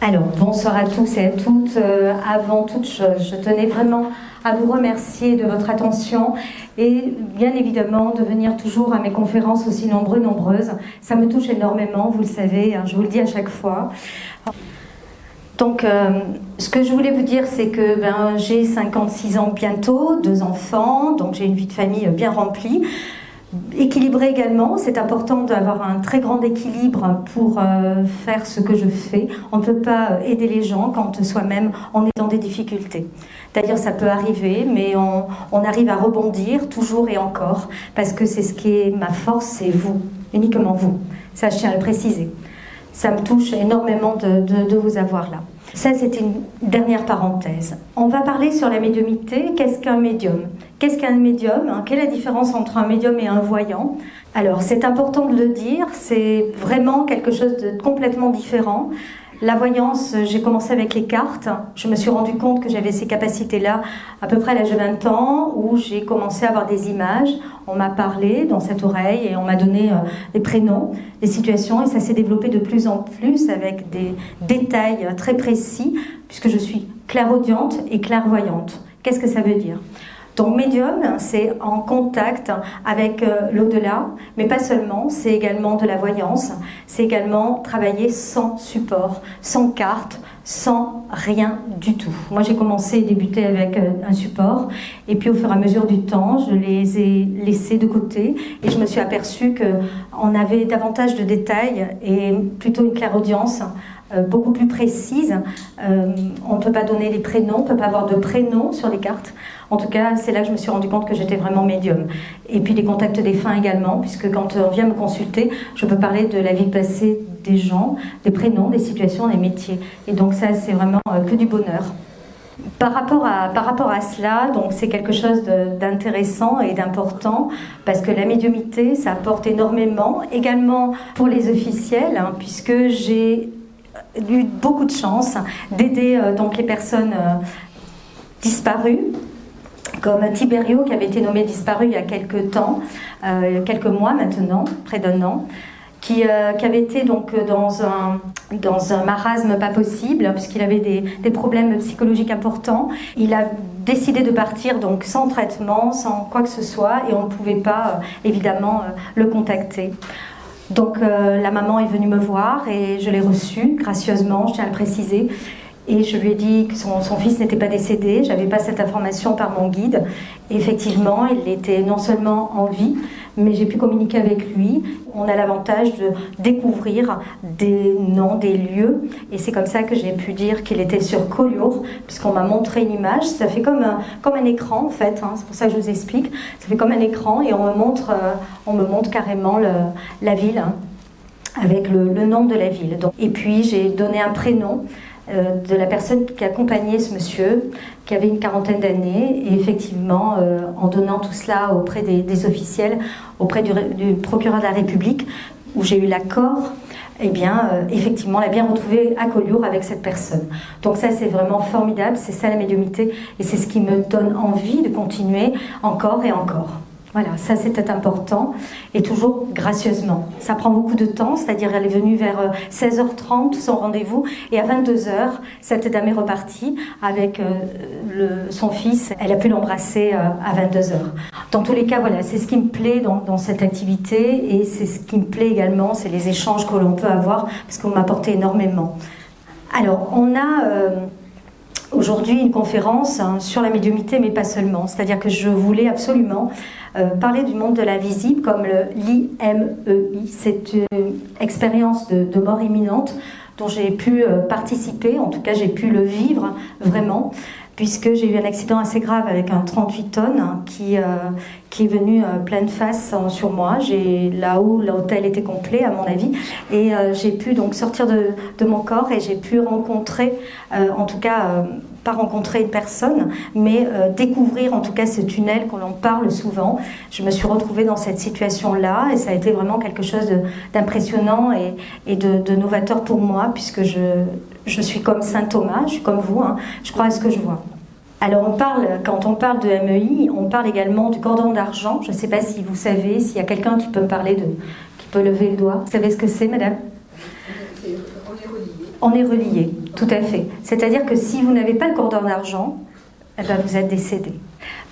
Alors, bonsoir à tous et à toutes. Avant toute chose, je tenais vraiment à vous remercier de votre attention et bien évidemment de venir toujours à mes conférences aussi nombreuses. Ça me touche énormément, vous le savez, hein, je vous le dis à chaque fois. Donc, ce que je voulais vous dire, c'est que j'ai 56 ans bientôt, 2 enfants, donc j'ai une vie de famille bien remplie. Équilibré également, c'est important d'avoir un très grand équilibre pour faire ce que je fais. On ne peut pas aider les gens quand soi-même on est dans des difficultés. D'ailleurs, ça peut arriver, mais on arrive à rebondir toujours et encore, parce que c'est ce qui est ma force, c'est vous, uniquement vous. Ça, je tiens à le préciser. Ça me touche énormément de vous avoir là. Ça, c'était une dernière parenthèse. On va parler sur la médiumnité. Qu'est-ce qu'un médium ? Qu'est-ce qu'un médium ? Quelle est la différence entre un médium et un voyant ? Alors, c'est important de le dire, c'est vraiment quelque chose de complètement différent. La voyance, j'ai commencé avec les cartes. Je me suis rendu compte que j'avais ces capacités-là à peu près à l'âge de 20 ans, où j'ai commencé à avoir des images. On m'a parlé dans cette oreille et on m'a donné des prénoms, des situations, et ça s'est développé de plus en plus avec des détails très précis, puisque je suis clairaudiente et clairvoyante. Qu'est-ce que ça veut dire ? Donc médium, c'est en contact avec l'au-delà, mais pas seulement, c'est également de la voyance, c'est également travailler sans support, sans carte, sans rien du tout. Moi j'ai débuté avec un support, et puis au fur et à mesure du temps, je les ai laissés de côté, et je me suis aperçue qu'on avait davantage de détails, et plutôt une clairaudience, beaucoup plus précise. On ne peut pas donner les prénoms, on ne peut pas avoir de prénoms sur les cartes. En tout cas, c'est là que je me suis rendu compte que j'étais vraiment médium. Et puis les contacts défunts également, puisque quand on vient me consulter, je peux parler de la vie passée des gens, des prénoms, des situations, des métiers. Et donc ça, c'est vraiment que du bonheur. Par rapport à cela, donc c'est quelque chose d'intéressant et d'important, parce que la médiumnité, ça apporte énormément, également pour les officiels, puisque j'ai eu beaucoup de chance d'aider donc les personnes disparues, comme Tiberio qui avait été nommé disparu il y a quelques temps, quelques mois maintenant, près d'1 an, qui avait été donc dans un marasme pas possible, puisqu'il avait des problèmes psychologiques importants. Il a décidé de partir donc sans traitement, sans quoi que ce soit, et on ne pouvait pas évidemment le contacter. Donc la maman est venue me voir et je l'ai reçue gracieusement, je tiens à le préciser. Et je lui ai dit que son fils n'était pas décédé, je n'avais pas cette information par mon guide. Et effectivement, il était non seulement en vie, mais j'ai pu communiquer avec lui. On a l'avantage de découvrir des noms, des lieux. Et c'est comme ça que j'ai pu dire qu'il était sur Collioure, puisqu'on m'a montré une image. Ça fait comme un écran, en fait, c'est pour ça que je vous explique. Ça fait comme un écran et on me montre carrément la ville, avec le nom de la ville. Donc, et puis j'ai donné un prénom de la personne qui accompagnait ce monsieur, qui avait une 40aine d'années, et effectivement, en donnant tout cela auprès des officiels, auprès du procureur de la République, où j'ai eu l'accord, effectivement, on l'a bien retrouvé à Collioure avec cette personne. Donc ça, c'est vraiment formidable, c'est ça la médiumnité, et c'est ce qui me donne envie de continuer encore et encore. Voilà, ça c'était important, et toujours gracieusement. Ça prend beaucoup de temps, c'est-à-dire elle est venue vers 16h30, son rendez-vous, et à 22h, cette dame est repartie avec son fils. Elle a pu l'embrasser à 22h. Dans tous les cas, voilà, c'est ce qui me plaît dans cette activité, et c'est ce qui me plaît également, c'est les échanges que l'on peut avoir, parce qu'on m'a apporté énormément. Alors, on a aujourd'hui une conférence sur la médiumnité, mais pas seulement. C'est-à-dire que je voulais absolument parler du monde de l'invisible, comme l'IMEI. C'est une expérience de mort imminente dont j'ai pu participer, en tout cas j'ai pu le vivre vraiment, puisque j'ai eu un accident assez grave avec un 38 tonnes qui est venu pleine face sur moi. Là-haut, l'hôtel était complet à mon avis, et j'ai pu donc sortir de mon corps, et j'ai pu rencontrer, en tout cas pas rencontrer une personne, mais découvrir en tout cas ce tunnel qu'on en parle souvent. Je me suis retrouvée dans cette situation-là, et ça a été vraiment quelque chose d'impressionnant et de novateur pour moi, puisque je suis comme Saint Thomas, je suis comme vous, je crois à ce que je vois. Alors quand on parle de MEI, on parle également du cordon d'argent. Je ne sais pas si vous savez, s'il y a quelqu'un qui peut me parler qui peut lever le doigt. Vous savez ce que c'est, madame ? on est relié. On est relié, tout à fait. C'est-à-dire que si vous n'avez pas le cordon d'argent, eh ben vous êtes décédé.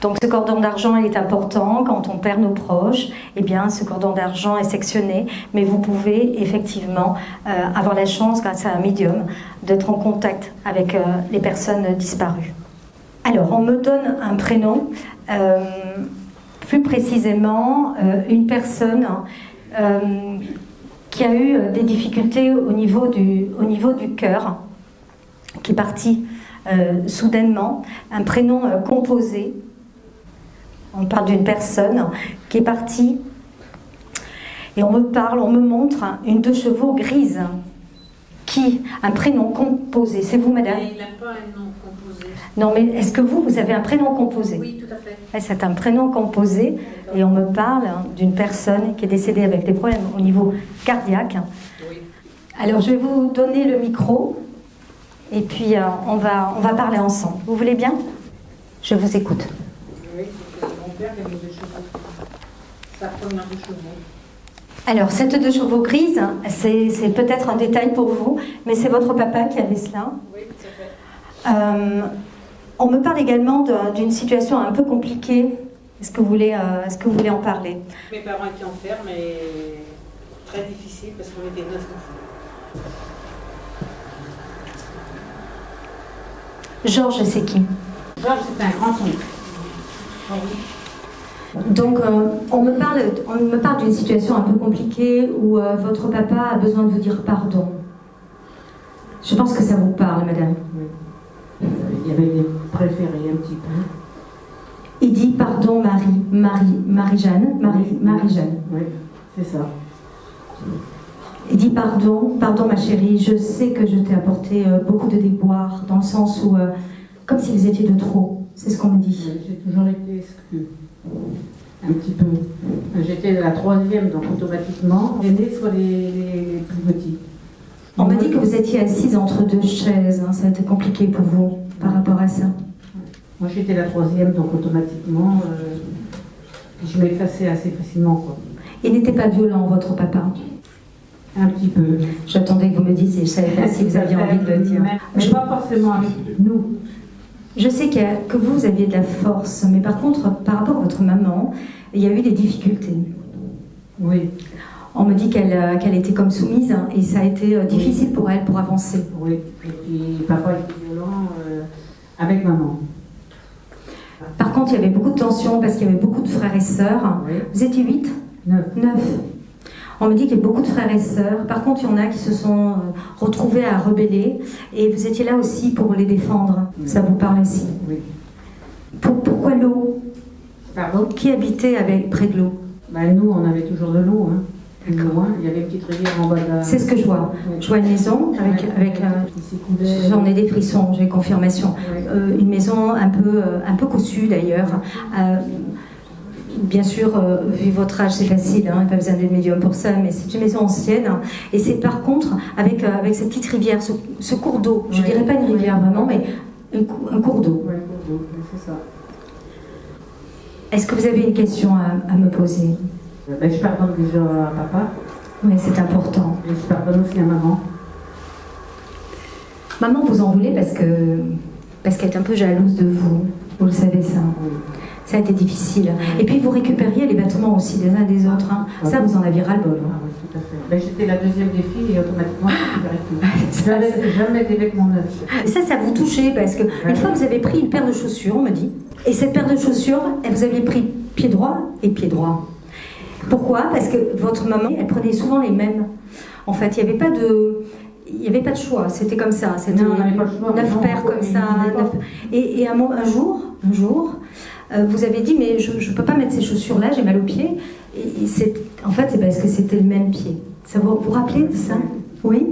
Donc ce cordon d'argent est important quand on perd nos proches. Eh bien, ce cordon d'argent est sectionné, mais vous pouvez effectivement avoir la chance, grâce à un médium, d'être en contact avec les personnes disparues. Alors, on me donne un prénom, plus précisément une personne qui a eu des difficultés au niveau du cœur, qui est partie soudainement, un prénom composé. On parle d'une personne qui est partie et on me montre une 2 chevaux grise, un prénom composé. C'est vous, madame? Il n'a pas un nom composé. Non, mais est-ce que vous avez un prénom composé? Oui, tout à fait. C'est un prénom composé et on me parle d'une personne qui est décédée avec des problèmes au niveau cardiaque. Oui. Alors, je vais vous donner le micro et puis on va parler ensemble. Vous voulez bien? Je vous écoute. Oui, mon père avait 2 chevaux. Sa première 2 chevaux. Alors, cette 2 chevaux grise, c'est peut-être un détail pour vous, mais c'est votre papa qui avait cela. Oui, tout à fait. On me parle également d'une situation un peu compliquée. Est-ce que vous voulez en parler? Mes parents étaient en ferme et très difficile parce qu'on était 9 enfants. Georges, c'est qui? Georges, c'est un grand-oncle. Oh, oui. Donc, on me parle d'une situation un peu compliquée où votre papa a besoin de vous dire pardon. Je pense que ça vous parle, madame. Oui. Il y avait des préférés un petit peu. Il dit pardon, Marie-Jeanne. Oui, c'est ça. Il dit pardon, ma chérie, je sais que je t'ai apporté beaucoup de déboires, dans le sens où, comme si vous étiez de trop. C'est ce qu'on me dit. J'ai toujours été exclue. Un petit peu. J'étais la 3e, donc automatiquement, l'aîné soit les plus petits. On m'a dit que vous étiez assise entre 2 chaises, hein. Ça a été compliqué pour vous par rapport à ça. Moi j'étais la 3e, donc automatiquement, je m'effaçais assez facilement, quoi. Il n'était pas violent, votre papa? Un petit peu. J'attendais que vous me disiez, je ne savais pas si vous aviez envie de le dire. Mais pas forcément avec nous. Je sais que vous aviez de la force, mais par contre, par rapport à votre maman, il y a eu des difficultés. Oui. On me dit qu'elle était comme soumise, hein, et ça a été difficile pour elle pour avancer. Oui, et puis papa était violent avec maman. Par contre, il y avait beaucoup de tensions parce qu'il y avait beaucoup de frères et sœurs. Oui. Vous étiez 8? 9. On me dit qu'il y a beaucoup de frères et sœurs. Par contre, il y en a qui se sont retrouvés à rebeller. Et vous étiez là aussi pour les défendre. Oui. Ça vous parle aussi? Oui. Pourquoi l'eau? Pardon? Qui habitait près de l'eau? Ben, nous, on avait toujours de l'eau. Hein. D'accord. Loin, il y avait une petite rivière en bas de la... C'est ce que je vois. Oui. Je vois une maison avec j'en ai des frissons, j'ai confirmation. Oui. Une maison un peu cossue d'ailleurs. Bien sûr, vu votre âge, c'est facile, hein, pas besoin d'être médium pour ça, mais c'est une maison ancienne. Et c'est par contre, avec cette petite rivière, ce cours d'eau, je dirais pas une rivière vraiment, mais un cours d'eau. Oui, un cours d'eau, c'est ça. Est-ce que vous avez une question à me poser? Ben, je pardonne déjà à papa. Oui, c'est important. Et je pardonne aussi à maman. Maman, vous en voulez parce qu'elle est un peu jalouse de vous. Vous le savez, ça. Oui. Ça a été difficile. Et puis vous récupériez les bâtiments aussi des uns des autres. Hein. Ça, vous en aviez ras-le-bol. Ah oui, tout à fait. Ben, j'étais la 2e des filles et automatiquement, je récupérais tout. Jamais des vêtements neufs. Ça vous touchait parce que une fois vous avez pris une paire de chaussures, on me dit, et cette paire de chaussures, vous aviez pris pied droit et pied droit. Pourquoi? Parce que votre maman, elle prenait souvent les mêmes. En fait, il n'y avait pas de choix, c'était comme ça. C'était Non, on n'avait pas le choix. 9 paires comme ça. Et un jour, vous avez dit, mais je ne peux pas mettre ces chaussures-là, j'ai mal aux pieds. En fait, c'est parce que c'était le même pied. Ça vous rappelez de ça? Oui.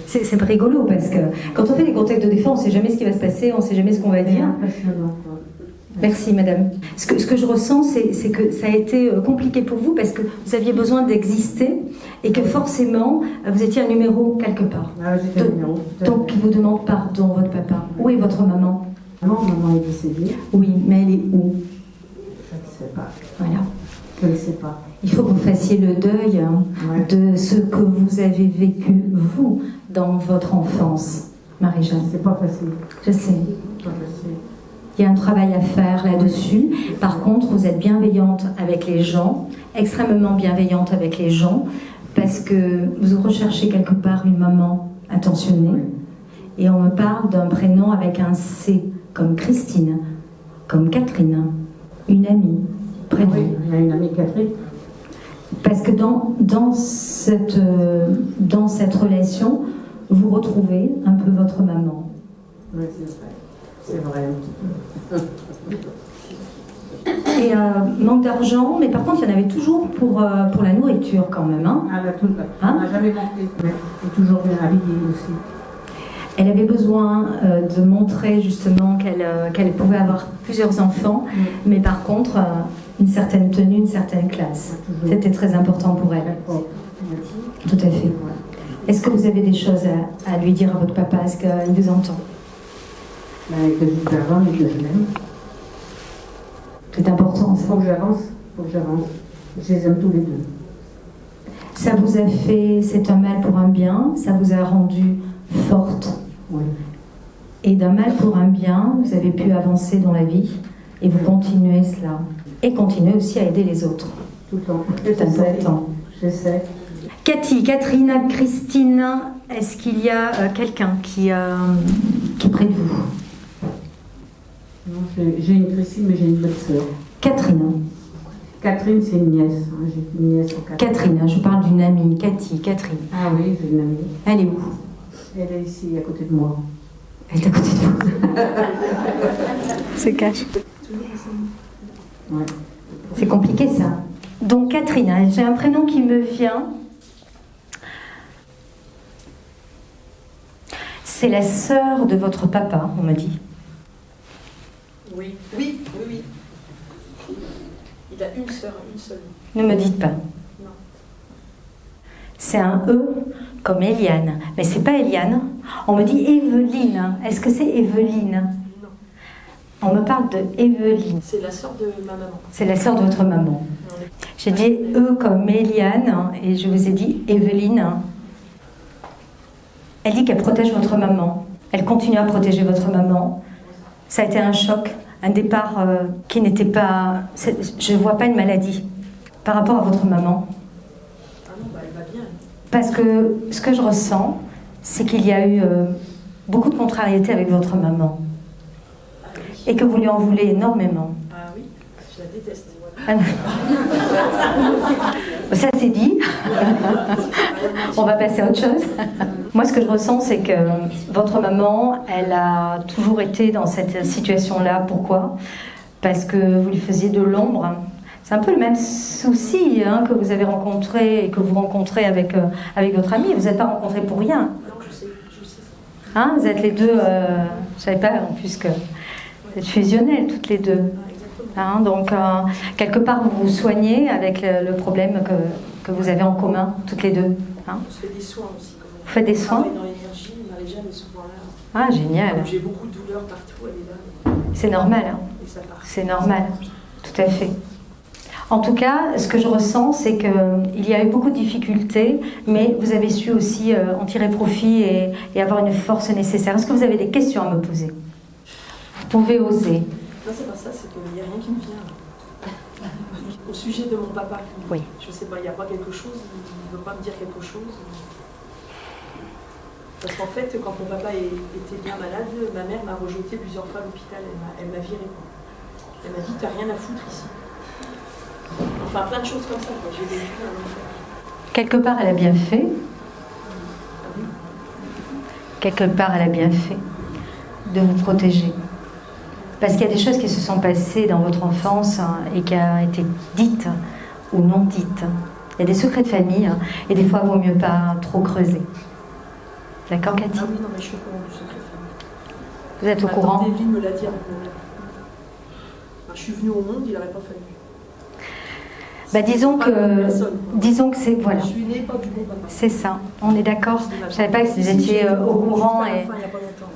C'est rigolo parce que quand on fait des contacts de défense, on ne sait jamais ce qui va se passer, on ne sait jamais ce qu'on va dire. Impressionnant, quoi. Merci madame. Ce que je ressens, c'est que ça a été compliqué pour vous parce que vous aviez besoin d'exister et que forcément, vous étiez un numéro quelque part. Ah, j'étais un numéro. Donc, il vous demande pardon, votre papa. Où est votre maman? Maman est décédée. Oui, mais elle est où? Je ne sais pas. Voilà. Je ne sais pas. Il faut que vous fassiez le deuil Ouais. de ce que vous avez vécu, vous, dans votre enfance, Marie-Jeanne. C'est pas facile. Je sais. Pas facile. Il y a un travail à faire là-dessus. Par contre, vous êtes bienveillante avec les gens, extrêmement bienveillante avec les gens, parce que vous recherchez quelque part une maman attentionnée. Oui. Et on me parle d'un prénom avec un C, comme Christine, comme Catherine, une amie près de Oui, vous. il y a une amie Catherine. Parce que dans cette relation, vous retrouvez un peu votre maman. Oui, c'est vrai. C'est vrai un petit peu. Et manque d'argent, mais par contre, il y en avait toujours pour la nourriture quand même. Hein. Ah, là, tout, Hein? on n'a jamais manqué. Mais elle est toujours bien habillée aussi. Elle avait besoin de montrer justement qu'elle pouvait avoir plusieurs enfants, mais par contre, une certaine tenue, une certaine classe. Toujours. C'était très important pour elle. D'accord. Tout à fait. Est-ce que vous avez des choses à lui dire à votre papa? Est-ce qu'il vous entend? Que je vous avance et que je l'aime. C'est important, ça. Faut que j'avance. Faut que j'avance. Je les aime tous les deux. Ça vous a fait, c'est un mal pour un bien, ça vous a rendu forte. Oui. Et d'un mal pour un bien, vous avez pu avancer dans la vie et vous continuez cela. Et continuez aussi à aider les autres. Tout le temps. C'est important. J'essaie. Cathy, Catherine, Christine, est-ce qu'il y a quelqu'un qui est près de vous? Non, j'ai une Christine, mais j'ai une belle sœur. Catherine. Catherine, c'est une nièce. Hein. J'ai une nièce en Catherine. Catherine, je parle d'une amie. Cathy, Catherine. Ah oui, j'ai une amie. Elle est où? Elle est ici, à côté de moi. Elle est à côté de vous. Se cache. Ouais. C'est compliqué ça. Donc Catherine, hein, j'ai un prénom qui me vient. C'est la sœur de votre papa, on me dit. Oui, oui, oui, oui. Il a une sœur, une seule. Ne me dites pas. Non. C'est un E comme Eliane. Mais c'est pas Eliane. On me dit Evelyne. Est-ce que c'est Evelyne? Non. On me parle de Evelyne. C'est la sœur de ma maman. C'est la sœur de votre maman. J'ai dit E comme Eliane et je vous ai dit Evelyne. Elle dit qu'elle protège votre maman. Elle continue à protéger votre maman. Ça a été un choc, un départ qui n'était pas... Je ne vois pas une maladie par rapport à votre maman. Ah non, bah elle va bien. Parce que ce que je ressens, c'est qu'il y a eu beaucoup de contrariété avec votre maman. Ah oui. Et que vous lui en voulez énormément. Ah oui, je la déteste. Ah non. Ça c'est dit. On va passer à autre chose. Moi, ce que je ressens, c'est que votre maman, elle a toujours été dans cette situation-là. Pourquoi? Parce que vous lui faisiez de l'ombre. C'est un peu le même souci que vous avez rencontré et que vous rencontrez avec votre amie. Vous n'êtes pas rencontrés pour rien. Non, je sais ça. Hein, vous êtes les deux, je ne savais pas en plus que vous êtes fusionnelles toutes les deux. Ah, exactement. Hein, donc, quelque part, vous vous soignez avec le problème que vous avez en commun, toutes les deux. Hein. On se fait des soins aussi. Vous faites des soins? Dans l'énergie, Marie-Jeanne est souvent là. Ah, génial. Comme j'ai beaucoup de douleurs partout, elle est là. C'est normal. Hein. Et ça part. C'est normal. Tout à fait. En tout cas, ce que je ressens, c'est qu'il y a eu beaucoup de difficultés, mais vous avez su aussi en tirer profit et avoir une force nécessaire. Est-ce que vous avez des questions à me poser? Vous pouvez oser. Non, c'est pas ça, c'est qu'il n'y a rien qui me vient. Au sujet de mon papa, Oui. je sais pas, il n'y a pas quelque chose, il ne veut pas me dire quelque chose. Parce qu'en fait, quand mon papa était bien malade, ma mère m'a rejeté plusieurs fois à l'hôpital, elle m'a virée. Elle m'a dit, t'as rien à foutre ici. Enfin, plein de choses comme ça, quoi. J'ai vécu un enfer. Quelque part, elle a bien fait. Quelque part, elle a bien fait de vous protéger. Parce qu'il y a des choses qui se sont passées dans votre enfance et qui ont été dites ou non dites. Il y a des secrets de famille et des fois, il vaut mieux pas trop creuser. D'accord, Cathy? Ah oui, non, mais je suis au courant du secret de famille. Vous êtes au Ma courant? tante Evelyne me l'a dit avec mon mère. Enfin, je suis venue au monde, il n'aurait pas fallu. Disons que c'est... Voilà. Je suis née pas du bon papa. C'est ça, on est d'accord. Je ne savais pas que vous étiez au courant et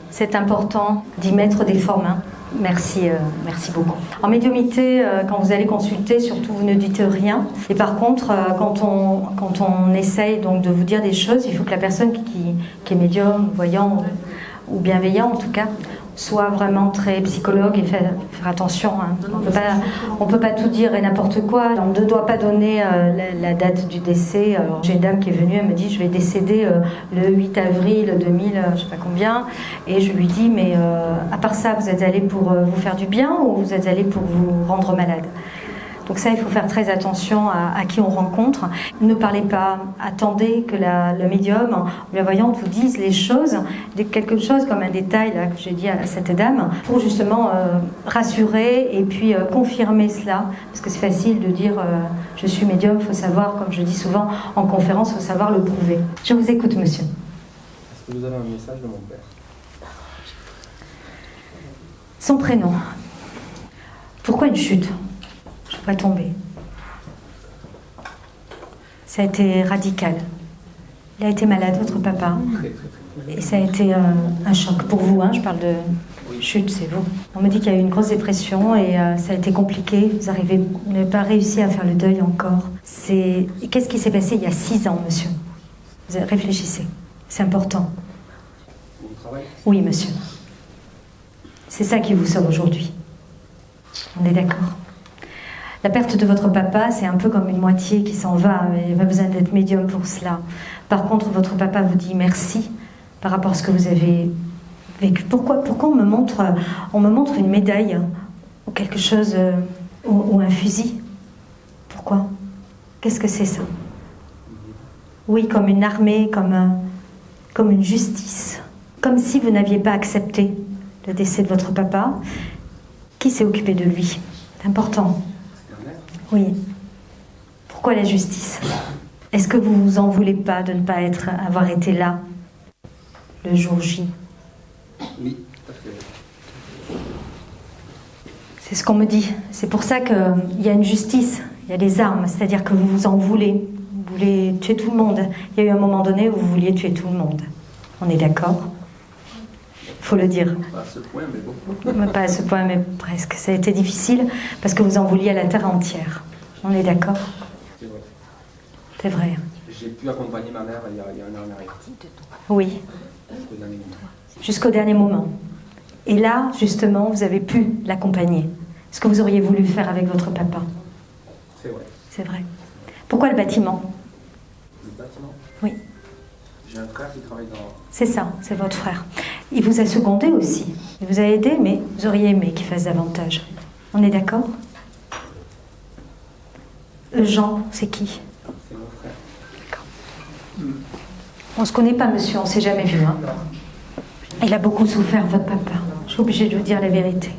c'est important d'y mettre des formes. Hein. Merci, merci beaucoup. En médiumnité, quand vous allez consulter, surtout vous ne dites rien. Et par contre, quand on essaye donc de vous dire des choses, il faut que la personne qui est médium, voyant ou bienveillant en tout cas, soit vraiment très psychologue et faire attention. Hein. On peut pas tout dire et n'importe quoi. On ne doit pas donner la date du décès. Alors, j'ai une dame qui est venue, elle me dit je vais décéder le 8 avril 2000, je sais pas combien. Et je lui dis mais à part ça, vous êtes allé pour vous faire du bien ou vous êtes allé pour vous rendre malade? Donc ça, il faut faire très attention à qui on rencontre. Ne parlez pas, attendez que le médium ou la voyante vous dise les choses, quelque chose comme un détail là, que j'ai dit à cette dame, pour justement rassurer et puis confirmer cela. Parce que c'est facile de dire je suis médium, il faut savoir, comme je dis souvent en conférence, il faut savoir le prouver. Je vous écoute, monsieur. Est-ce que vous avez un message de mon père? Son prénom. Pourquoi une chute? Je ne vais pas tomber. Ça a été radical. Il a été malade, votre papa. Et ça a été un choc pour vous. Hein, je parle de chute, c'est vous. On me dit qu'il y a eu une grosse dépression et ça a été compliqué. Vous n'avez pas réussi à faire le deuil encore. Qu'est-ce qui s'est passé il y a 6 ans, monsieur? Réfléchissez. C'est important. Mon travail? Oui, monsieur. C'est ça qui vous sauve aujourd'hui. On est d'accord? La perte de votre papa, c'est un peu comme une moitié qui s'en va, mais il n'y a pas besoin d'être médium pour cela. Par contre, votre papa vous dit merci par rapport à ce que vous avez vécu. Pourquoi on me montre une médaille ou quelque chose, ou un fusil? Pourquoi? Qu'est-ce que c'est ça? Oui, comme une armée, comme une justice. Comme si vous n'aviez pas accepté le décès de votre papa. Qui s'est occupé de lui? C'est important. Oui. Pourquoi la justice? Est-ce que vous vous en voulez pas de ne pas avoir été là le jour J? Oui, tout à fait. C'est ce qu'on me dit. C'est pour ça qu'il y a une justice, il y a des armes, c'est-à-dire que vous vous en voulez. Vous voulez tuer tout le monde. Il y a eu un moment donné où vous vouliez tuer tout le monde. On est d'accord? Il faut le dire. Pas à ce point, mais beaucoup. Pas à ce point, mais presque. Ça a été difficile parce que vous en vouliez à la terre entière. On est d'accord? C'est vrai. C'est vrai. J'ai pu accompagner ma mère il y a un an en arrière. Oui. Jusqu'au dernier moment. Jusqu'au dernier moment. Et là, justement, vous avez pu l'accompagner. Ce que vous auriez voulu faire avec votre papa. C'est vrai. C'est vrai. Pourquoi le bâtiment? Le bâtiment? Oui. J'ai un frère qui travaille dans... C'est ça, c'est votre frère. Il vous a secondé aussi. Il vous a aidé, mais vous auriez aimé qu'il fasse davantage. On est d'accord? Jean, c'est qui? C'est mon frère. D'accord. On ne se connaît pas, monsieur, on ne s'est jamais vu. Hein. Il a beaucoup souffert, votre papa. Je suis obligée de vous dire la vérité.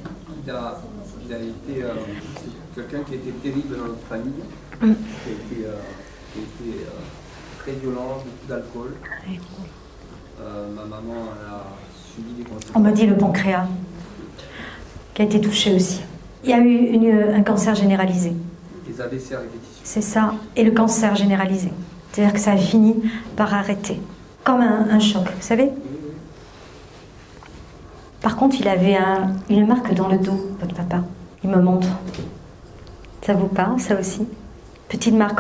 Il a été quelqu'un qui était terrible dans notre famille, qui était très violent, beaucoup d'alcool. Oui. Ma maman a subi des conséquences. On me dit le pancréas, qui a été touché aussi. Il y a eu un cancer généralisé. Les AVC à répétition. C'est ça, et le cancer généralisé. C'est-à-dire que ça a fini par arrêter. Comme un choc, vous savez? Par contre, il avait une marque dans le dos, votre papa. Il me montre. Ça vous parle, ça aussi? Petite marque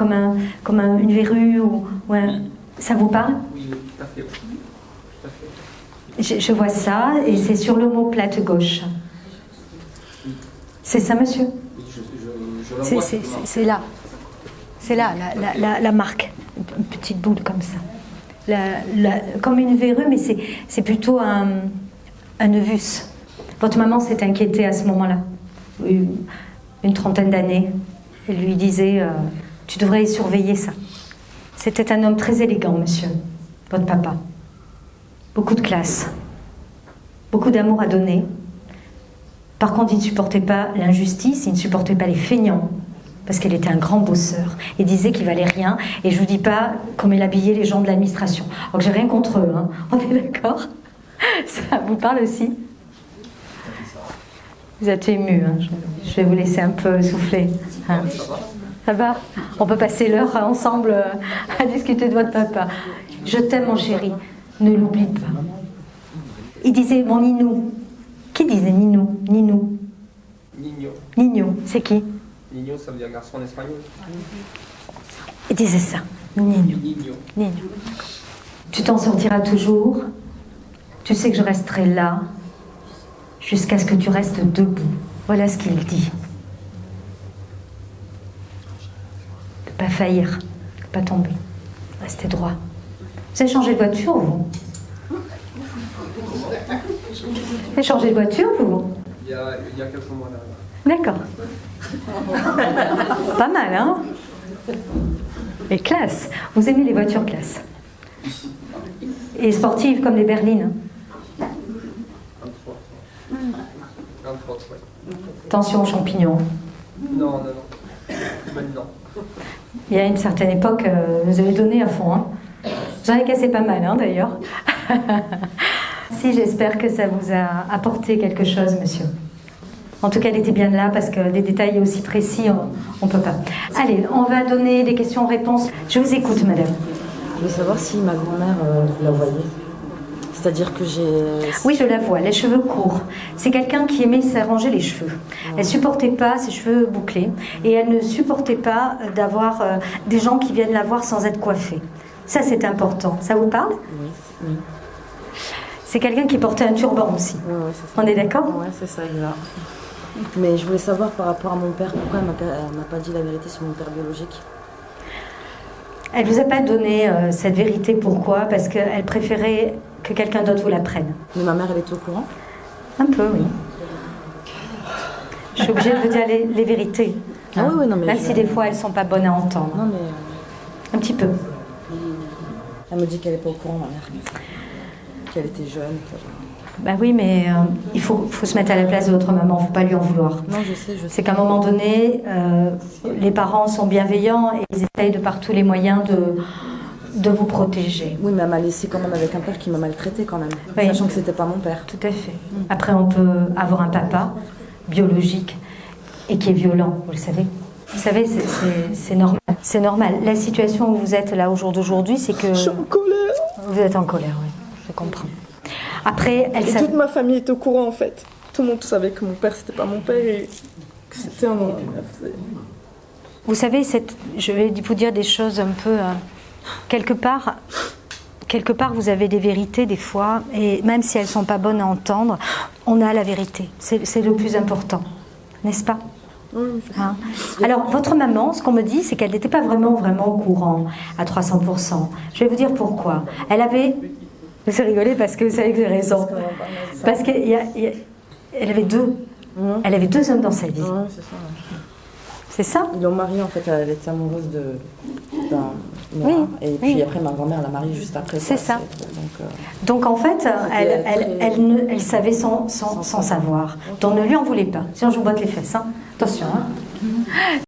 comme une verrue ou ça vous parle? Oui, tout à fait. Tout à fait. Je vois ça, et c'est sur l'omoplate gauche. C'est ça, monsieur? Oui, je la vois. C'est là. C'est là, la marque. Une petite boule comme ça. Comme une verrue, mais c'est plutôt un nevus. Votre maman s'est inquiétée à ce moment-là. Une trentaine d'années. Elle lui disait, tu devrais surveiller ça. C'était un homme très élégant, monsieur, votre papa. Beaucoup de classe. Beaucoup d'amour à donner. Par contre, il ne supportait pas l'injustice, il ne supportait pas les feignants. Parce qu'il était un grand bosseur. Il disait qu'il valait rien. Et je ne vous dis pas comment il habillait les gens de l'administration. Alors que j'ai rien contre eux, hein. On est d'accord? Ça vous parle aussi? Vous êtes ému, hein. Je vais vous laisser un peu souffler. Hein. Ça va? On peut passer l'heure ensemble à discuter de votre papa. Je t'aime, mon chéri. Ne l'oublie pas. Il disait, mon Ninou. Qui disait Nino? Nino. Nino. Nino, c'est qui? Nino, ça veut dire garçon en espagnol. Il disait ça. Nino. Nino. Nino. Tu t'en sortiras toujours. Tu sais que je resterai là jusqu'à ce que tu restes debout. Voilà ce qu'il dit. De ne pas faillir, de ne pas tomber. Restez droit. Vous avez changé de voiture, vous? Vous avez changé de voiture, vous? Il y a quelques mois là. D'accord. Pas mal, hein? Et classe. Vous aimez les voitures classe? Et sportives comme les berlines? 23, ouais. Attention aux champignons. Non. Maintenant. Il y a une certaine époque, vous avez donné à fond. Hein. J'en ai cassé pas mal, hein, d'ailleurs. Si, j'espère que ça vous a apporté quelque chose, monsieur. En tout cas, elle était bien là, parce que des détails aussi précis, on ne peut pas. Allez, on va donner des questions-réponses. Je vous écoute, madame. Je voulais savoir si ma grand-mère, vous la voyez. C'est-à-dire que j'ai... Oui, je la vois, les cheveux courts. C'est quelqu'un qui aimait s'arranger les cheveux. Elle supportait pas ses cheveux bouclés et elle ne supportait pas d'avoir des gens qui viennent la voir sans être coiffés. Ça, c'est important. Ça vous parle? Oui. C'est quelqu'un qui portait un turban aussi. Ouais, c'est ça. On est d'accord? Ouais, c'est ça, exact. Mais je voulais savoir par rapport à mon père, pourquoi elle m'a pas dit la vérité sur mon père biologique? Elle vous a pas donné cette vérité. Pourquoi? Parce qu'elle préférait que quelqu'un d'autre vous la prenne. Mais ma mère, elle était au courant? Un peu, oui. Je suis obligée de vous dire les vérités. Ah oui, non, mais même si des fois elles sont pas bonnes à entendre. Non, mais... Un petit peu. Elle me dit qu'elle n'est pas au courant, ma mère. Qu'elle était jeune. Bah oui, mais il faut se mettre à la place de votre maman, il ne faut pas lui en vouloir. Non, je sais. C'est qu'à un moment donné, les parents sont bienveillants et ils essayent de par tous les moyens de vous protéger. Oui, mais elle m'a laissé quand même avec un père qui m'a maltraité quand même, oui. Sachant que c'était pas mon père. Tout à fait. Après, on peut avoir un papa biologique et qui est violent, vous le savez. Vous savez, c'est normal. C'est normal. La situation où vous êtes là au jour d'aujourd'hui, c'est que... Je suis en colère. Vous êtes en colère, oui. Je comprends. Après, elle Et toute ma famille est au courant en fait. Tout le monde savait que mon père c'était pas mon père et que c'était un homme. Vous savez, je vais vous dire des choses un peu... quelque part, vous avez des vérités des fois, et même si elles ne sont pas bonnes à entendre, on a la vérité. C'est le plus important, n'est-ce pas? Hein? Alors, votre maman, ce qu'on me dit, c'est qu'elle n'était pas vraiment au courant à 300%. Je vais vous dire pourquoi. Elle avait... Vous rigolez parce que vous savez que j'ai raison. Parce qu'elle avait deux. Elle avait deux hommes dans sa vie. Ouais, c'est ça. Ouais. C'est ça? Ils l'ont mariée en fait, elle était amoureuse d'un oui, et puis après ma grand-mère l'a mariée juste après. C'est ça. Donc en fait, elle savait sans savoir. Donc ne lui en voulez pas. Sinon je vous botte les fesses. Hein. Attention. Hein.